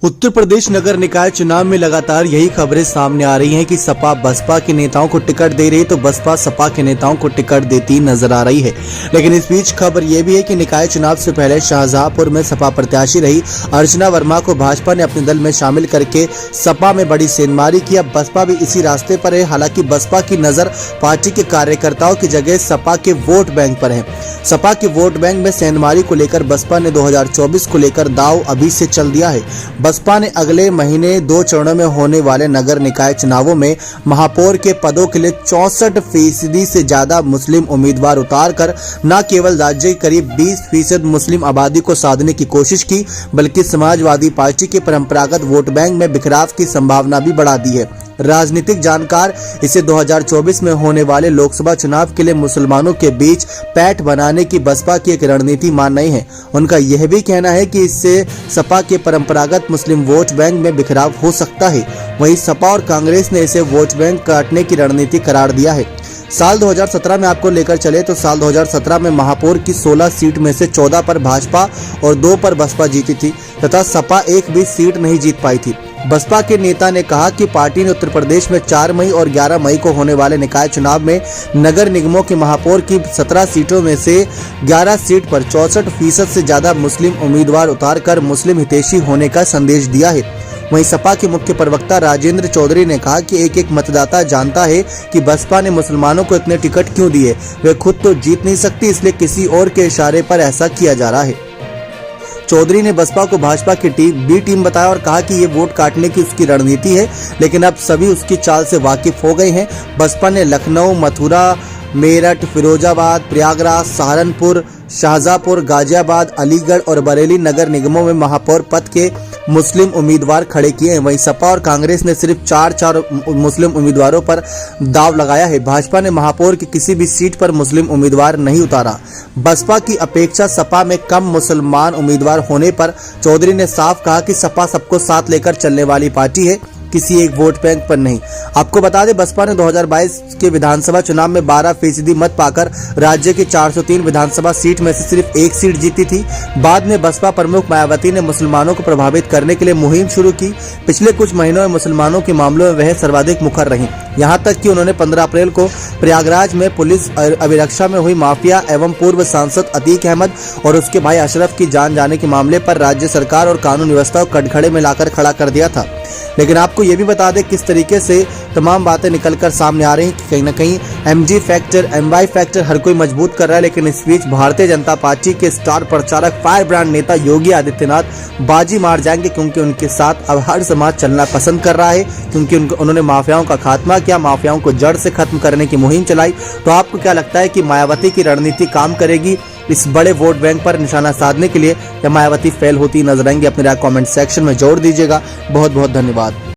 उत्तर प्रदेश नगर निकाय चुनाव में लगातार यही खबरें सामने आ रही हैं कि सपा बसपा के नेताओं को टिकट दे रही है तो बसपा सपा के नेताओं को टिकट देती नजर आ रही है। लेकिन इस बीच खबर यह भी है कि निकाय चुनाव से पहले शाहजहांपुर में सपा प्रत्याशी रही अर्चना वर्मा को भाजपा ने अपने दल में शामिल करके सपा में बड़ी सेंधमारी की। अब बसपा भी इसी रास्ते पर है। हालांकि बसपा की नजर पार्टी के कार्यकर्ताओं की जगह सपा के वोट बैंक पर है। सपा के वोट बैंक में सेंधमारी को लेकर बसपा ने 2024 को लेकर दांव अभी से चल दिया है। बसपा ने अगले महीने 2 चरणों में होने वाले नगर निकाय चुनावों में महापौर के पदों के लिए 64% से ज्यादा मुस्लिम उम्मीदवार उतारकर न केवल राज्य की करीब 20% मुस्लिम आबादी को साधने की कोशिश की, बल्कि समाजवादी पार्टी के परंपरागत वोट बैंक में बिखराव की संभावना भी बढ़ा दी है। राजनीतिक जानकार इसे 2024 में होने वाले लोकसभा चुनाव के लिए मुसलमानों के बीच पैठ बनाने की बसपा की एक रणनीति मान रही है। उनका यह भी कहना है कि इससे सपा के परंपरागत मुस्लिम वोट बैंक में बिखराव हो सकता है। वहीं सपा और कांग्रेस ने इसे वोट बैंक काटने की रणनीति करार दिया है। साल 2017 में आपको लेकर चले तो साल 2017 में महापौर की 16 सीट में से 14 पर भाजपा और 2 पर बसपा जीती थी तथा सपा एक भी सीट नहीं जीत पाई थी। बसपा के नेता ने कहा कि पार्टी ने उत्तर प्रदेश में 4 मई और 11 मई को होने वाले निकाय चुनाव में नगर निगमों के महापौर की 17 सीटों में से 11 सीट पर 64% से ज्यादा मुस्लिम उम्मीदवार उतारकर मुस्लिम हितैषी होने का संदेश दिया है। वहीं सपा के मुख्य प्रवक्ता राजेंद्र चौधरी ने कहा कि एक मतदाता जानता है कि बसपा ने मुसलमानों को इतने टिकट क्यों दिए। वे खुद तो जीत नहीं सकती, इसलिए किसी और के इशारे पर ऐसा किया जा रहा है। चौधरी ने बसपा को भाजपा की बी टीम बताया और कहा कि ये वोट काटने की उसकी रणनीति है, लेकिन अब सभी उसकी चाल से वाकिफ हो गए हैं। बसपा ने लखनऊ, मथुरा, मेरठ, फिरोजाबाद, प्रयागराज, सहारनपुर, शाहजहांपुर, गाजियाबाद, अलीगढ़ और बरेली नगर निगमों में महापौर पद के मुस्लिम उम्मीदवार खड़े किए हैं। वहीं सपा और कांग्रेस ने सिर्फ 4 मुस्लिम उम्मीदवारों पर दाव लगाया है। भाजपा ने महापौर की किसी भी सीट पर मुस्लिम उम्मीदवार नहीं उतारा। बसपा की अपेक्षा सपा में कम मुसलमान उम्मीदवार होने पर चौधरी ने साफ कहा कि सपा सबको साथ लेकर चलने वाली पार्टी है, किसी एक वोट बैंक पर नहीं। आपको बता दें, बसपा ने 2022 के विधानसभा चुनाव में 12% मत पाकर राज्य की 403 विधानसभा सीट में से सिर्फ 1 सीट जीती थी। बाद में बसपा प्रमुख मायावती ने मुसलमानों को प्रभावित करने के लिए मुहिम शुरू की। पिछले कुछ महीनों में मुसलमानों के मामलों में वह सर्वाधिक मुखर रही। यहाँ तक कि उन्होंने 15 अप्रैल को प्रयागराज में पुलिस अभिरक्षा में हुई माफिया एवं पूर्व सांसद अतीक अहमद और उसके भाई अशरफ की जान जाने के मामले पर राज्य सरकार और कानून व्यवस्था को कटघरे में लाकर खड़ा कर दिया था। लेकिन आपको ये भी बता दें किस तरीके से तमाम बातें निकलकर सामने आ रही हैं कि कहीं ना कहीं MG फैक्टर, MY फैक्टर हर कोई मजबूत कर रहा है। लेकिन इस बीच भारतीय जनता पार्टी के स्टार प्रचारक फायर ब्रांड नेता योगी आदित्यनाथ बाजी मार जाएंगे, क्योंकि उनके साथ अब हर समाज चलना पसंद कर रहा है, क्योंकि उन्होंने माफियाओं का खात्मा किया, माफियाओं को जड़ से खत्म करने की मुहिम चलाई। तो आपको क्या लगता है कि मायावती की रणनीति काम करेगी इस बड़े वोट बैंक पर निशाना साधने के लिए, या मायावती फेल होती नजर आएंगी? अपनी राय कमेंट सेक्शन में जोड़ दीजिएगा। बहुत बहुत धन्यवाद।